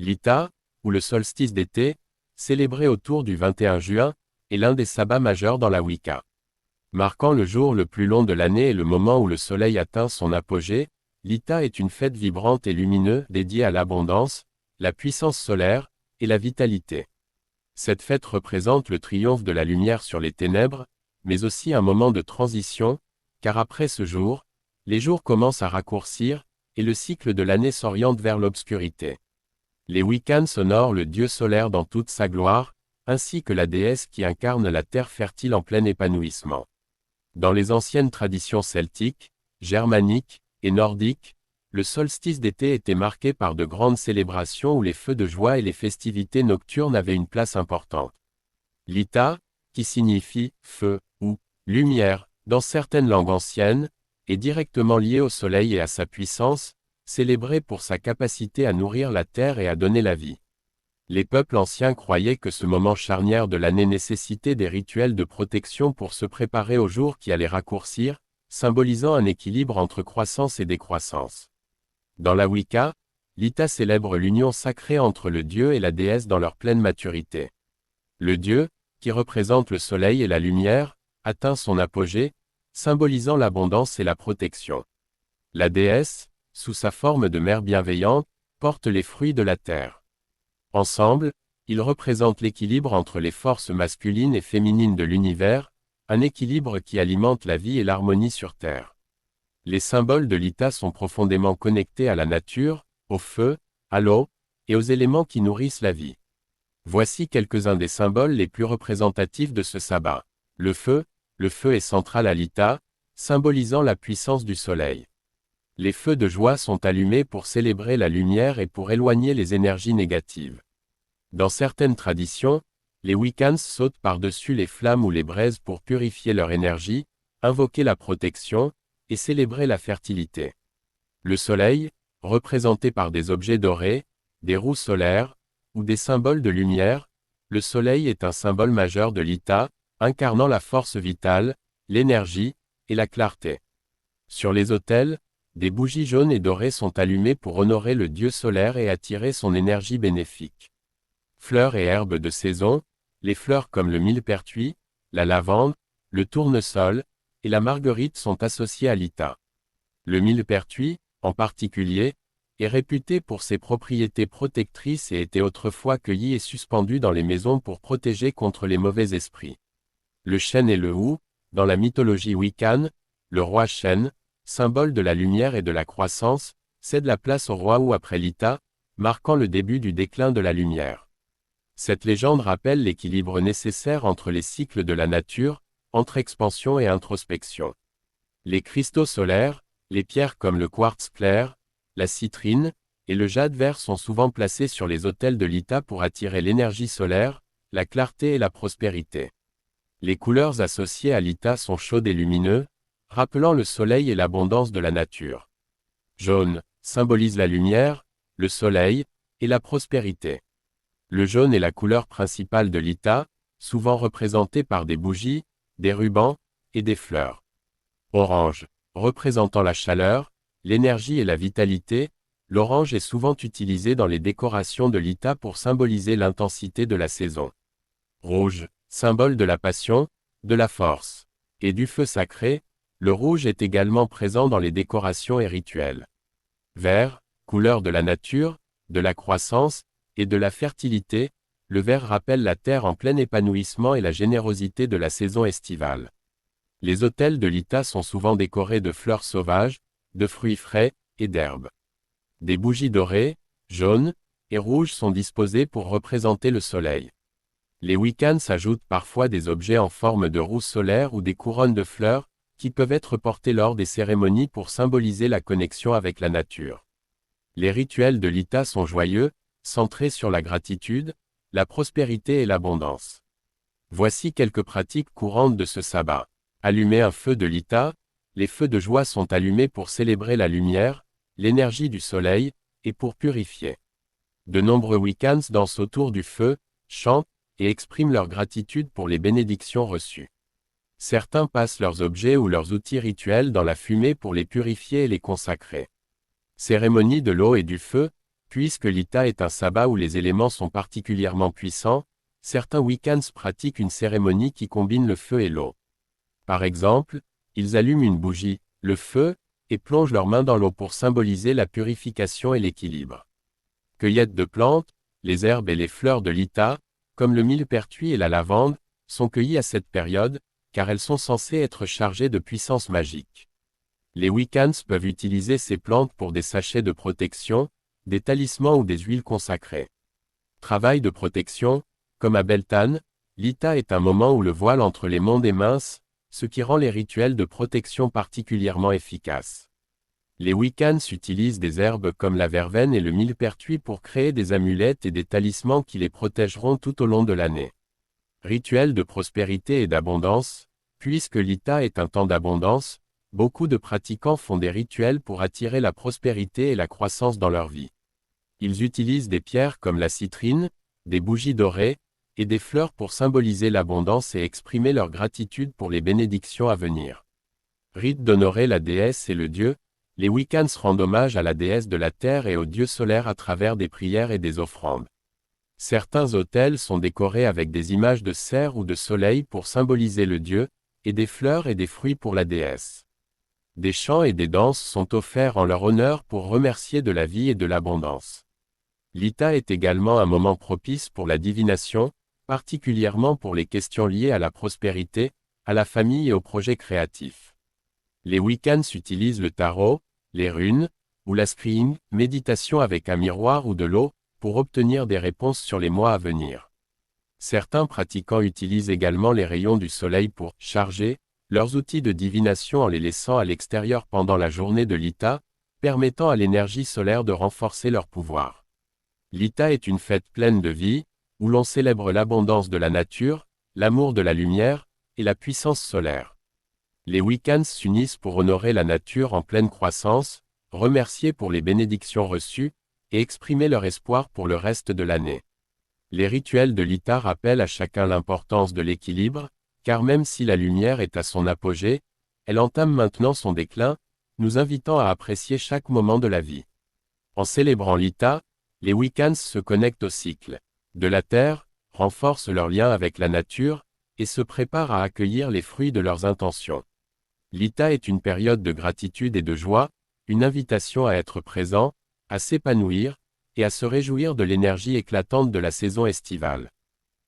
L'Ita, ou le solstice d'été, célébré autour du 21 juin, est l'un des sabbats majeurs dans la Wicca. Marquant le jour le plus long de l'année et le moment où le soleil atteint son apogée, l'Ita est une fête vibrante et lumineuse dédiée à l'abondance, la puissance solaire et la vitalité. Cette fête représente le triomphe de la lumière sur les ténèbres, mais aussi un moment de transition, car après ce jour, les jours commencent à raccourcir, et le cycle de l'année s'oriente vers l'obscurité. Les Wiccans honorent le dieu solaire dans toute sa gloire, ainsi que la déesse qui incarne la terre fertile en plein épanouissement. Dans les anciennes traditions celtiques, germaniques et nordiques, le solstice d'été était marqué par de grandes célébrations où les feux de joie et les festivités nocturnes avaient une place importante. L'Ita, qui signifie « feu » ou « lumière » dans certaines langues anciennes, est directement liée au soleil et à sa puissance, célébrée pour sa capacité à nourrir la terre et à donner la vie. Les peuples anciens croyaient que ce moment charnière de l'année nécessitait des rituels de protection pour se préparer au jour qui allait raccourcir, symbolisant un équilibre entre croissance et décroissance. Dans la Wicca, l'Ita célèbre l'union sacrée entre le dieu et la déesse dans leur pleine maturité. Le dieu, qui représente le soleil et la lumière, atteint son apogée, symbolisant l'abondance et la protection. La déesse, sous sa forme de mère bienveillante, porte les fruits de la terre. Ensemble, ils représentent l'équilibre entre les forces masculines et féminines de l'univers, un équilibre qui alimente la vie et l'harmonie sur Terre. Les symboles de l'Ita sont profondément connectés à la nature, au feu, à l'eau, et aux éléments qui nourrissent la vie. Voici quelques-uns des symboles les plus représentatifs de ce sabbat. Le feu est central à l'Ita, symbolisant la puissance du soleil. Les feux de joie sont allumés pour célébrer la lumière et pour éloigner les énergies négatives. Dans certaines traditions, les Wiccans sautent par-dessus les flammes ou les braises pour purifier leur énergie, invoquer la protection, et célébrer la fertilité. Le soleil, représenté par des objets dorés, des roues solaires, ou des symboles de lumière, le soleil est un symbole majeur de l'Ita, incarnant la force vitale, l'énergie, et la clarté. Sur les autels, des bougies jaunes et dorées sont allumées pour honorer le dieu solaire et attirer son énergie bénéfique. Fleurs et herbes de saison, les fleurs comme le millepertuis, la lavande, le tournesol, et la marguerite sont associées à l'Ita. Le millepertuis, en particulier, est réputé pour ses propriétés protectrices et était autrefois cueilli et suspendu dans les maisons pour protéger contre les mauvais esprits. Le chêne et le houx, dans la mythologie Wiccan, le roi chêne, symbole de la lumière et de la croissance, cède la place au roi Houx après l'Ita, marquant le début du déclin de la lumière. Cette légende rappelle l'équilibre nécessaire entre les cycles de la nature, entre expansion et introspection. Les cristaux solaires, les pierres comme le quartz clair, la citrine, et le jade vert sont souvent placés sur les autels de l'Ita pour attirer l'énergie solaire, la clarté et la prospérité. Les couleurs associées à l'Ita sont chaudes et lumineuses, rappelant le soleil et l'abondance de la nature. Jaune, symbolise la lumière, le soleil, et la prospérité. Le jaune est la couleur principale de l'Ita, souvent représentée par des bougies, des rubans, et des fleurs. Orange, représentant la chaleur, l'énergie et la vitalité, l'orange est souvent utilisé dans les décorations de l'Ita pour symboliser l'intensité de la saison. Rouge, symbole de la passion, de la force, et du feu sacré, le rouge est également présent dans les décorations et rituels. Vert, couleur de la nature, de la croissance, et de la fertilité, le vert rappelle la terre en plein épanouissement et la générosité de la saison estivale. Les autels de l'Ita sont souvent décorés de fleurs sauvages, de fruits frais, et d'herbes. Des bougies dorées, jaunes, et rouges sont disposées pour représenter le soleil. Les Wiccans ajoutent parfois des objets en forme de roues solaires ou des couronnes de fleurs, qui peuvent être portés lors des cérémonies pour symboliser la connexion avec la nature. Les rituels de l'Ita sont joyeux, centrés sur la gratitude, la prospérité et l'abondance. Voici quelques pratiques courantes de ce sabbat. Allumer un feu de l'Ita, les feux de joie sont allumés pour célébrer la lumière, l'énergie du soleil, et pour purifier. De nombreux Wiccans dansent autour du feu, chantent, et expriment leur gratitude pour les bénédictions reçues. Certains passent leurs objets ou leurs outils rituels dans la fumée pour les purifier et les consacrer. Cérémonie de l'eau et du feu, Puisque l'Ita est un sabbat où les éléments sont particulièrement puissants, certains Wiccans pratiquent une cérémonie qui combine le feu et l'eau. Par exemple, ils allument une bougie, le feu, et plongent leurs mains dans l'eau pour symboliser la purification et l'équilibre. Cueillette de plantes, les herbes et les fleurs de l'Ita, comme le millepertuis et la lavande, sont cueillies à cette période, car elles sont censées être chargées de puissance magique. Les Wiccans peuvent utiliser ces plantes pour des sachets de protection, des talismans ou des huiles consacrées. Travail de protection, comme à Beltane, l'Ita est un moment où le voile entre les mondes est mince, ce qui rend les rituels de protection particulièrement efficaces. Les Wiccans utilisent des herbes comme la verveine et le millepertuis pour créer des amulettes et des talismans qui les protégeront tout au long de l'année. Rituel de prospérité et d'abondance, puisque l'Ita est un temps d'abondance, beaucoup de pratiquants font des rituels pour attirer la prospérité et la croissance dans leur vie. Ils utilisent des pierres comme la citrine, des bougies dorées, et des fleurs pour symboliser l'abondance et exprimer leur gratitude pour les bénédictions à venir. Rite d'honorer la déesse et le dieu, les Wiccans rendent hommage à la déesse de la terre et au dieu solaire à travers des prières et des offrandes. Certains autels sont décorés avec des images de cerfs ou de soleil pour symboliser le dieu, et des fleurs et des fruits pour la déesse. Des chants et des danses sont offerts en leur honneur pour remercier de la vie et de l'abondance. L'Ita est également un moment propice pour la divination, particulièrement pour les questions liées à la prospérité, à la famille et aux projets créatifs. Les Wiccans utilisent le tarot, les runes, ou la scrying, méditation avec un miroir ou de l'eau, pour obtenir des réponses sur les mois à venir. Certains pratiquants utilisent également les rayons du soleil pour charger leurs outils de divination en les laissant à l'extérieur pendant la journée de l'Ita, permettant à l'énergie solaire de renforcer leur pouvoir. L'Ita est une fête pleine de vie, où l'on célèbre l'abondance de la nature, l'amour de la lumière, et la puissance solaire. Les Wiccans s'unissent pour honorer la nature en pleine croissance, remercier pour les bénédictions reçues, et exprimer leur espoir pour le reste de l'année. Les rituels de l'Ita rappellent à chacun l'importance de l'équilibre, car même si la lumière est à son apogée, elle entame maintenant son déclin, nous invitant à apprécier chaque moment de la vie. En célébrant l'Ita, les Wiccans se connectent au cycle de la terre, renforcent leur lien avec la nature, et se préparent à accueillir les fruits de leurs intentions. L'Ita est une période de gratitude et de joie, une invitation à être présent, à s'épanouir, et à se réjouir de l'énergie éclatante de la saison estivale.